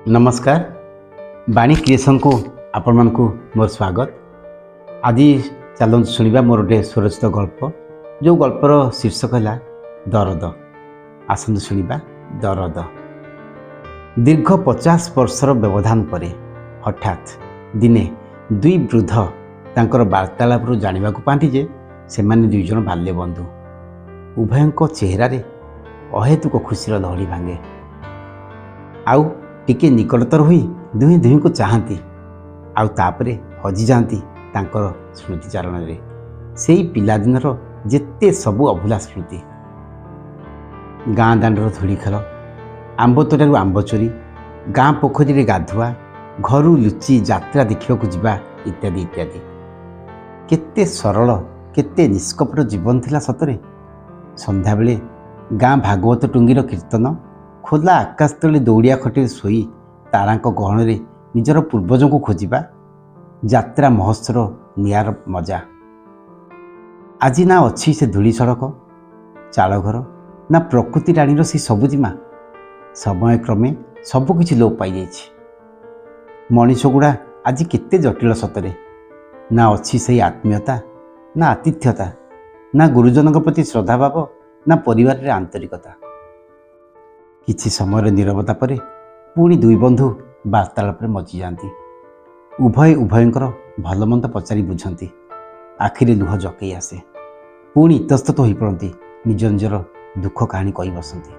नमस्कार बाणी क्रिएशन को आपण मानकु मोर स्वागत। आज चलते शुणा मोर गोटे स्वरचित गल्प जो गल्पर शीर्षक है दरद। आसतु शुणा दरद। दीर्घ 50 वर्षर व्यवधान पर हठात दिने दुई वृद्ध तांकर वार्तालाप जाना पाती जे से दुईज बाल्य बंधु। उभयों चेहरा अहेतुक खुशीर लहड़ी भांगे। आउ टिके निकटतर हुई दुहें दुहीं को चाहती आउ तापरे हजि जाती तांकर स्मृतिचारण रे सेई पिलादिनर जेते सबु अभुला स्मृति। गाँ दांडर धूली खेल, आंब तोटारू आंब चोरी, गाँ पोखरी गाधुआ, घरू लुचि यात्रा देखा जावा इत्यादि इत्यादि। केते सरल केते निष्कपट जीवन थिला सतरे। संध्या बेले गाँ भागवत टुंगीर कीर्तन, खोला आकाश तले दौड़िया खटे शोई तारांक गहन रे निजर पूर्वजों को खोजिबा, यात्रा महोत्सव नियार मजा। आज ना अच्छी से धूली सड़क चालघर ना प्रकृति राणीर से सबुजिमा। समय क्रमे सबकिछि लोप पाई जाइछि। मनीष गुड़ा आज केते जटिल सतरे। ना अच्छी से आत्मीयता ना आतिथ्यता, ना गुरुजनों प्रति श्रद्धा भाव, ना परिवार रे आंतरिकता। किछि समय नीरवता परे पुणी दुई बंधु वार्तालाप मजी जाती। उभय उभयंकर भल मंद पचारि बुझंती। आखिरे लुह जकई आसे। पुणी इतस्तत हो पड़ती, निज निजर दुख कहानी कही बसंती।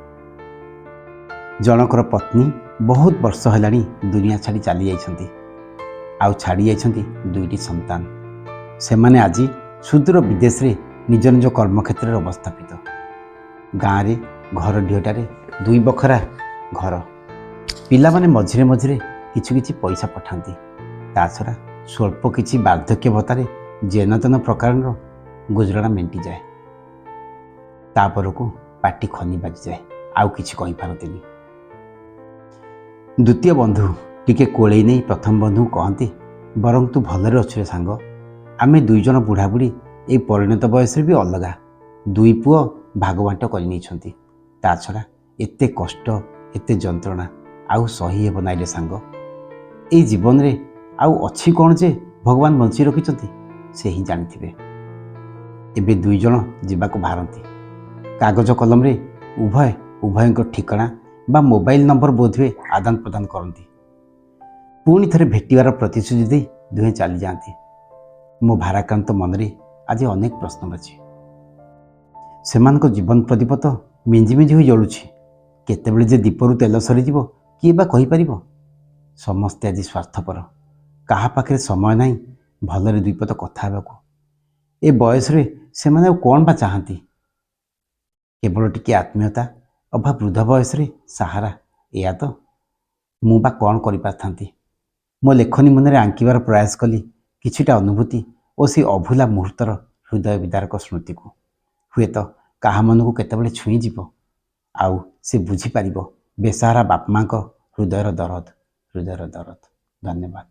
जनकर पत्नी बहुत वर्ष है दुनिया छाड़ी चली जाइछंती। आउ छाड़ी जाइछंती दुईटी संतान। सेमाने आज सुदूर विदेश रे निज निज कर्मक्षेत्र में अवस्थापित। गाँव रे घर ढिहटारे दुई बखरा घर। पिला माने मझिरे मझिरे किछु किछि पैसा पठांती। ता छड़ा स्वल्प किछि वार्धक्य भत्तारे जेन तेन प्रकार गुजराणा मेंटी जाए। तापरकू पाटी खनी बाजी जाए, आउ किछि कहि पारतिनी। द्वितीय बंधु टिके कोड़े नहीं प्रथम बंधु कहती, बरं तू भलरे अच्छे सांग। आमे दुईजन बुढ़ा बुढ़ी ए परिणत बयस भी अलगा। दुई पुओ भागबांट कर नहीं। ता छड़ा एते कष्ट एते जंत्रणा आउ सही हेब नाई रे सांग। ए जीवन रे आउ अच्छी कौन जे भगवान बंची रखिछंती से ही जानिथिबे। एबे दुईजन जीवाको भारंती। कागज कलम रे उभय उभयंक ठिकाना बा मोबाइल नंबर बोधवे आदान प्रदान करती। पुणी थरे भेटिवार प्रतिश्रुति दे दुहें चली जाती। मो भाराक्रांत मनरे आज अनेक प्रश्न बाची। सेमानक जीवन प्रदीप तो मिंजी मिंजी हो जलुछि। केतेबेले जे दीपरु तेल सरीजिव किए बा कहि परिबो। समस्ते आज स्वार्थपर। काहा पाखरे समय नाही भलरे दुईपद कथा हेबाकू। ए बयस रे सेमाने कौन बा चाहती। केवल टिके आत्मीयता अभा वृद्ध बयस रे सहारा। या तो मु बा कौन करि पारथांती। मो लेखनी मनरे आंकिबार प्रयास कली किछिटा अनुभूति और से अभुला मुहूर्तर हृदय विदारक स्मृति को। हुए तो काहा मनकू केतेबेले छुई जीव, आउ से बुझी पारिबो बेसहारा बाप माँ को हृदयर दरद। धन्यवाद।